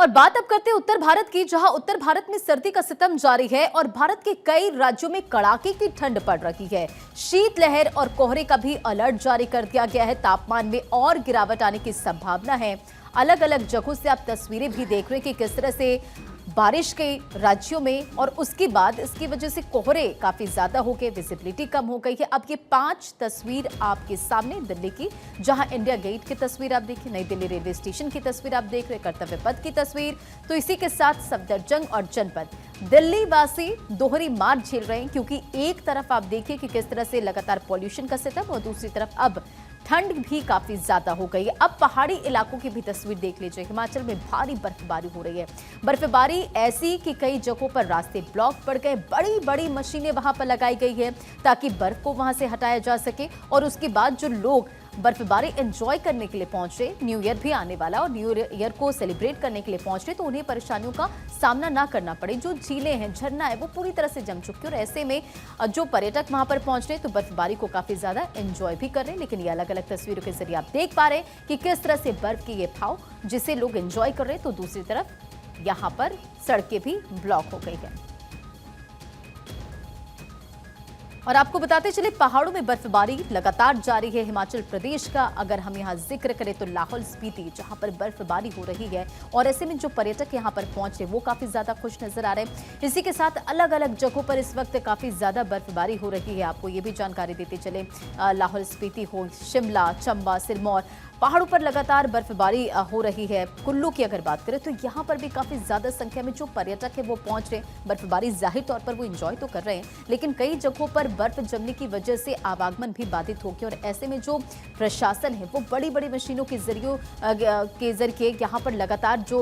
और बात अब करते हैं उत्तर भारत की, जहां उत्तर भारत में सर्दी का सितम जारी है और भारत के कई राज्यों में कड़ाके की ठंड पड़ रही है। शीतलहर और कोहरे का भी अलर्ट जारी कर दिया गया है। तापमान में और गिरावट आने की संभावना है। अलग अलग जगहों से आप तस्वीरें भी देख रहे हैं कि किस तरह से बारिश के राज्यों में और उसके बाद इसकी वजह से कोहरे काफी ज्यादा हो गए, विजिबिलिटी कम हो गई है। अब ये 5 तस्वीर आपके सामने दिल्ली की, जहां इंडिया गेट की तस्वीर आप देखिए, नई दिल्ली रेलवे स्टेशन की तस्वीर आप देख रहे, कर्तव्य पथ की तस्वीर, तो इसी के साथ सफदरजंग और जनपद। दिल्ली वासी दोहरी मार झेल रहे हैं, क्योंकि एक तरफ आप देखिए कि किस तरह से लगातार पॉल्यूशन का सितम और दूसरी तरफ अब ठंड भी काफी ज्यादा हो गई है। अब पहाड़ी इलाकों की भी तस्वीर देख लीजिए। हिमाचल में भारी बर्फबारी हो रही है। बर्फबारी ऐसी कि कई जगहों पर रास्ते ब्लॉक पड़ गए। बड़ी बड़ी मशीनें वहां पर लगाई गई है ताकि बर्फ को वहां से हटाया जा सके। और उसके बाद जो लोग बर्फबारी एंजॉय करने के लिए पहुंच रहे, न्यू ईयर भी आने वाला और न्यू ईयर को सेलिब्रेट करने के लिए पहुंच रहे, तो उन्हें परेशानियों का सामना ना करना पड़े। जो झीलें हैं, झरना है, वो पूरी तरह से जम चुकी है और ऐसे में जो पर्यटक वहां पर पहुंच रहे तो बर्फबारी को काफी ज्यादा एंजॉय भी कर रहे हैं। लेकिन ये अलग अलग तस्वीरों के जरिए आप देख पा रहे हैं कि किस तरह से बर्फ की ये भाव जिसे लोग एंजॉय कर रहे हैं, तो दूसरी तरफ यहां पर सड़कें भी ब्लॉक हो गई है। और आपको बताते चले, पहाड़ों में बर्फबारी लगातार जारी है। हिमाचल प्रदेश का अगर हम यहां जिक्र करें तो लाहौल स्पीति, जहां पर बर्फबारी हो रही है और ऐसे में जो पर्यटक यहां पर पहुंच रहे वो काफी ज्यादा खुश नजर आ रहे हैं। इसी के साथ अलग अलग जगहों पर इस वक्त काफी ज्यादा बर्फबारी हो रही है। आपको ये भी जानकारी देते चले, लाहौल स्पीति हो, शिमला, चंबा, सिरमौर, पहाड़ों पर लगातार बर्फबारी हो रही है। कुल्लू की अगर बात करें तो यहां पर भी काफी ज्यादा संख्या में जो पर्यटक है वो पहुंच रहे हैं। बर्फबारी जाहिर तौर पर वो एंजॉय तो कर रहे हैं, लेकिन कई जगहों पर बर्फ जमने की वजह से आवागमन भी बाधित हो गया और ऐसे में जो प्रशासन है वो बड़ी बड़ी मशीनों के जरिए यहाँ पर लगातार जो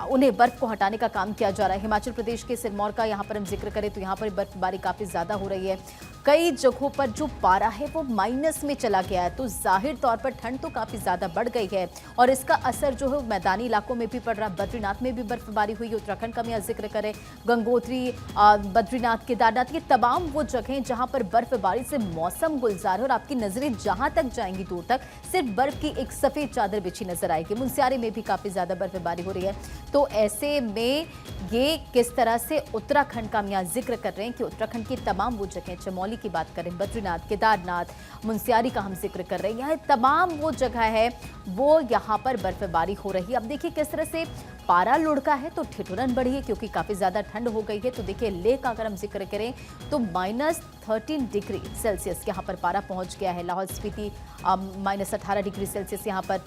उन्हें बर्फ को हटाने का काम किया जा रहा है। हिमाचल प्रदेश के सिरमौर का यहाँ पर हम जिक्र करें तो यहाँ पर बर्फबारी काफी ज्यादा हो रही है। कई जगहों पर जो पारा है वो माइनस में चला गया है, तो जाहिर तौर पर ठंड तो काफी ज्यादा बढ़ गई है और इसका असर जो है मैदानी इलाकों में भी पड़ रहा है। बद्रीनाथ में भी बर्फबारी हुई। उत्तराखंड का मैं जिक्र करें, गंगोत्री, बद्रीनाथ, केदारनाथ, ये तमाम वो जगहें जहां पर बर्फबारी से मौसम गुलजार है और आपकी नजरें जहां तक जाएंगी दूर तक सिर्फ बर्फ की एक सफेद चादर बिछी नजर आएगी। मुनस्यारी में भी काफी ज्यादा बर्फबारी हो रही है। तो ऐसे में ये किस तरह से उत्तराखंड का हम यहाँ जिक्र कर रहे हैं कि उत्तराखंड की तमाम वो जगह, चमोली की बात करें, बद्रीनाथ, केदारनाथ, मुनस्यारी का हम जिक्र कर रहे हैं, यहाँ तमाम वो जगह है वो यहाँ पर बर्फबारी हो रही है। अब देखिए किस तरह से पारा लुढ़का है तो ठिठुरन बढ़ी है, क्योंकि काफी ज्यादा ठंड हो गई है। तो देखिए लेह का अगर हम जिक्र करें तो -13 डिग्री सेल्सियस यहाँ पर पारा पहुंच गया है। लाहौल स्पीति -18 डिग्री सेल्सियस यहाँ पर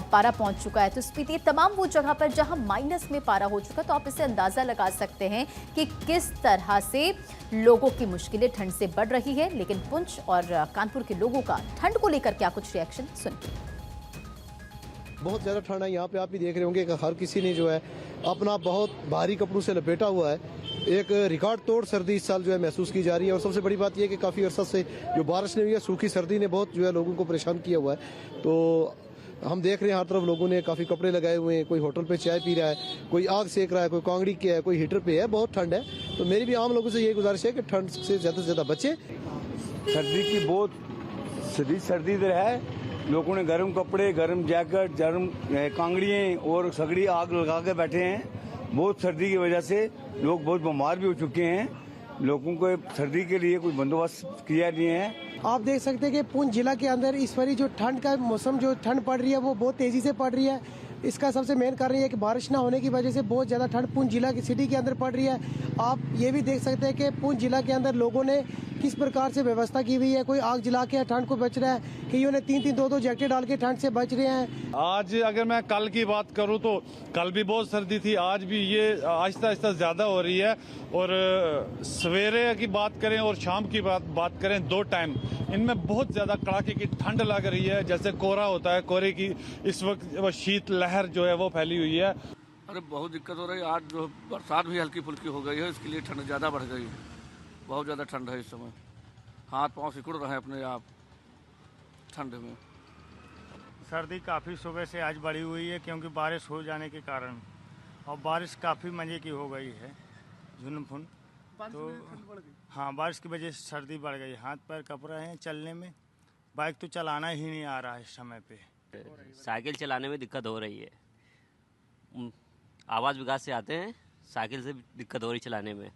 पारा पहुंच चुका है। तो स्पीति तमाम वो जगह पर जहां माइनस में पारा हो चुका, तो आप इससे अंदाजा लगा सकते हैं कि किस तरह से लोगों की मुश्किलें ठंड से बढ़ रही है। लेकिन पुंछ और कानपुर के लोगों का ठंड को लेकर क्या कुछ रिएक्शन सुनिए। बहुत ज़्यादा ठंड है यहाँ पे, आप भी देख रहे होंगे कि हर किसी ने जो है अपना बहुत भारी कपड़ों से लपेटा हुआ है। एक रिकॉर्ड तोड़ सर्दी इस साल जो है महसूस की जा रही है और सबसे बड़ी बात यह कि काफ़ी अरसा से जो बारिश नहीं हुई है, सूखी सर्दी ने बहुत जो है लोगों को परेशान किया हुआ है। तो हम देख रहे हैं हर तरफ लोगों ने काफ़ी कपड़े लगाए हुए हैं, कोई होटल पे चाय पी रहा है, कोई आग सेक रहा है, कोई कांगड़ी के है, कोई हीटर पे है, बहुत ठंड है। तो मेरी भी आम लोगों से यही गुजारिश है कि ठंड से ज़्यादा से ज़्यादा बचे। सर्दी की बहुत शदीद सर्दी इधर है। लोगों ने गर्म कपड़े, गर्म जैकेट, गर्म कांगड़ियाँ और सगड़ी आग लगा के बैठे हैं। बहुत सर्दी की वजह से लोग बहुत बीमार भी हो चुके हैं। लोगों को सर्दी के लिए कोई बंदोबस्त किया नहीं है। आप देख सकते हैं कि पुंछ जिला के अंदर इस बारी जो ठंड का मौसम, जो ठंड पड़ रही है वो बहुत तेजी से पड़ रही है। इसका सबसे मेन कारण ये है कि बारिश ना होने की वजह से बहुत ज़्यादा ठंड पुंछ जिला की सिटी के अंदर पड़ रही है। आप ये भी देख सकते हैं कि पुंछ जिला के अंदर लोगों ने किस प्रकार से व्यवस्था की हुई है। कोई आग जला के ठंड को बच रहा है, कईयों ने 3-3, 2-2 जैकेट डाल के ठंड से बच रहे हैं। आज अगर मैं कल की बात करूं तो कल भी बहुत सर्दी थी, आज भी ये आहिस्ता आहिस्ता ज़्यादा हो रही है। और सवेरे की बात करें और शाम की बात करें, 2 टाइम इनमें बहुत ज़्यादा कड़ाके की ठंड लग रही है। जैसे कोहरा होता है, कोहरे की इस वक्त शीत लहर जो है वो फैली हुई है। अरे बहुत दिक्कत हो रही है। आज जो बरसात भी हल्की फुल्की हो गई है, इसके लिए ठंड ज़्यादा बढ़ गई है। बहुत ज़्यादा ठंड है इस समय, हाथ पांव सिकुड़ रहे हैं अपने आप ठंड में। सर्दी काफ़ी सुबह से आज बढ़ी हुई है, क्योंकि बारिश हो जाने के कारण, और बारिश काफ़ी मजे की हो गई है, झुनफुन। तो हाँ, बारिश की वजह से सर्दी बढ़ गई। हाथ पैर कँप रहे हैं चलने में। बाइक तो चलाना ही नहीं आ रहा है इस समय पे। साइकिल चलाने में दिक्कत हो रही है। आवाज़ विकास से आते हैं, साइकिल से दिक्कत हो रही चलाने में।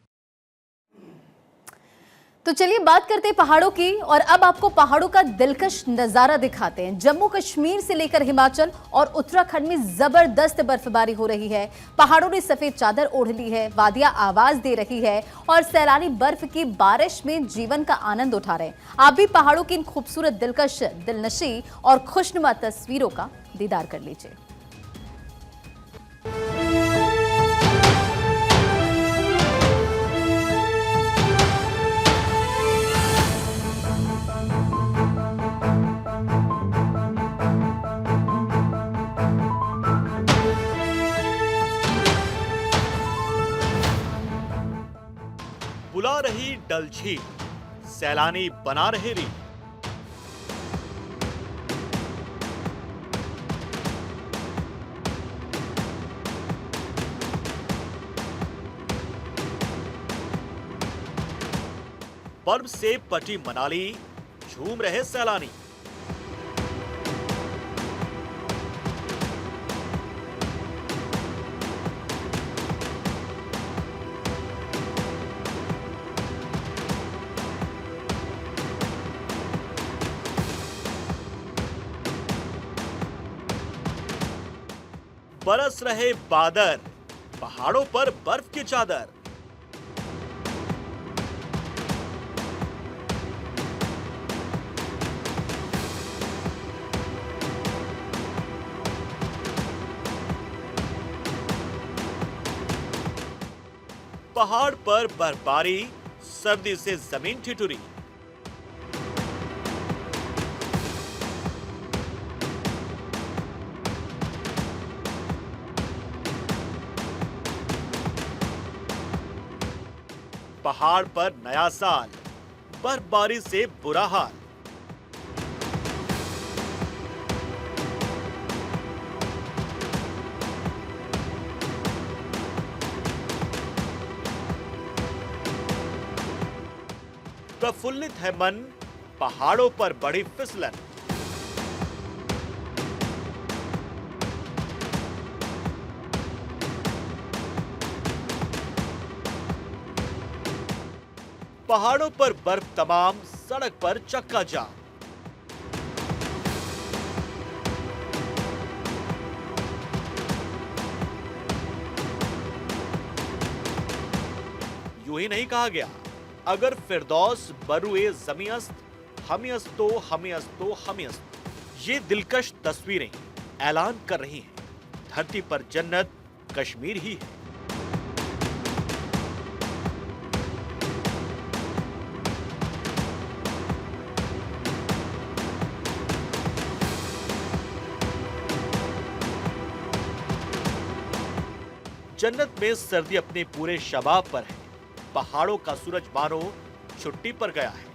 तो चलिए बात करते हैं पहाड़ों की, और अब आपको पहाड़ों का दिलकश नजारा दिखाते हैं। जम्मू कश्मीर से लेकर हिमाचल और उत्तराखंड में जबरदस्त बर्फबारी हो रही है। पहाड़ों ने सफेद चादर ओढ़ ली है, वादियां आवाज दे रही है और सैलानी बर्फ की बारिश में जीवन का आनंद उठा रहे हैं। आप भी पहाड़ों की इन खूबसूरत, दिलकश, दिलनशी और खुशनुमा तस्वीरों का दीदार कर लीजिए। बुला रही डल झील, सैलानी बना रहे रील। बर्फ से पटी मनाली, झूम रहे सैलानी। बरस रहे बादल, पहाड़ों पर बर्फ की चादर। पहाड़ पर बर्फबारी, सर्दी से जमीन ठिठुरी। पहाड़ पर नया साल, बर्फबारी से बुरा हाल। प्रफुल्लित है मन, पहाड़ों पर बड़ी फिसलन। पहाड़ों पर बर्फ तमाम, सड़क पर चक्का जाम। यूं ही नहीं कहा गया, अगर फिरदौस बरुए जमीयस्त, हमियस्तो हमियस्तो हमियस्त। ये दिलकश तस्वीरें ऐलान कर रही हैं, धरती पर जन्नत कश्मीर ही है। जन्नत में सर्दी अपने पूरे शबाब पर है। पहाड़ों का सूरज मानो छुट्टी पर गया है।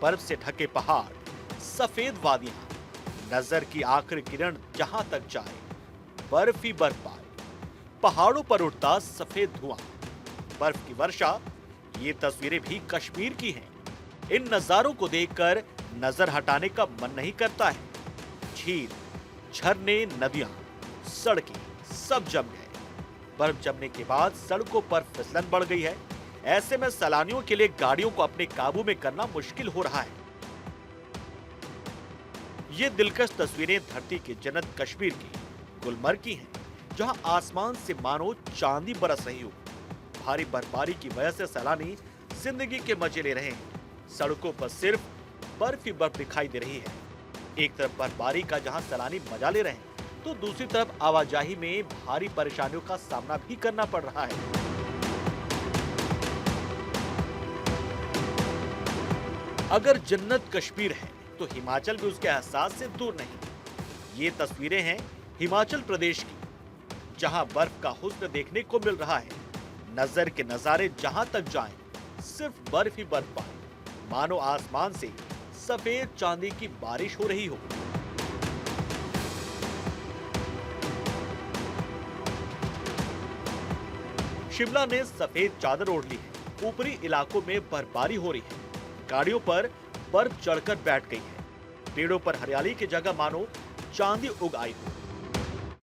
बर्फ से ढके पहाड़, सफेद वादियां, नजर की आखिरी किरण जहां तक जाए बर्फ ही बर्फ पाए। पहाड़ों पर उड़ता सफेद धुआं, बर्फ की वर्षा, ये तस्वीरें भी कश्मीर की हैं। इन नजारों को देखकर नजर हटाने का मन नहीं करता है। झील, झरने, नदियां, सड़कें सब जम गए। बर्फ जमने के बाद सड़कों पर फिसलन बढ़ गई है। ऐसे में सैलानियों के लिए गाड़ियों को अपने काबू में करना मुश्किल हो रहा है। ये दिलकश तस्वीरें धरती की जन्नत कश्मीर की गुलमर्ग की हैं, जहां आसमान से मानो चांदी बरस रही हो। भारी बर्फबारी की वजह से सैलानी जिंदगी के मजे ले रहे हैं। सड़कों पर सिर्फ बर्फ ही बर्फ दिखाई दे रही है। एक तरफ बर्फबारी का जहां सैलानी मजा ले रहे हैं, तो दूसरी तरफ आवाजाही में भारी परेशानियों का सामना भी करना पड़ रहा है। अगर जन्नत कश्मीर है, तो हिमाचल भी उसके एहसास से दूर नहीं। ये तस्वीरें हैं हिमाचल प्रदेश की, जहां बर्फ का हुस्न देखने को मिल रहा है। नजर के नजारे जहां तक जाएं, सिर्फ बर्फ ही बर्फ पाए, मानो आसमान से सफेद चांदी की बारिश हो रही हो। शिमला ने सफेद चादर ओढ़ ली है। ऊपरी इलाकों में बर्फबारी हो रही है। गाड़ियों पर बर्फ चढ़कर बैठ गई है। पेड़ों पर हरियाली की जगह मानो चांदी उग आई हो।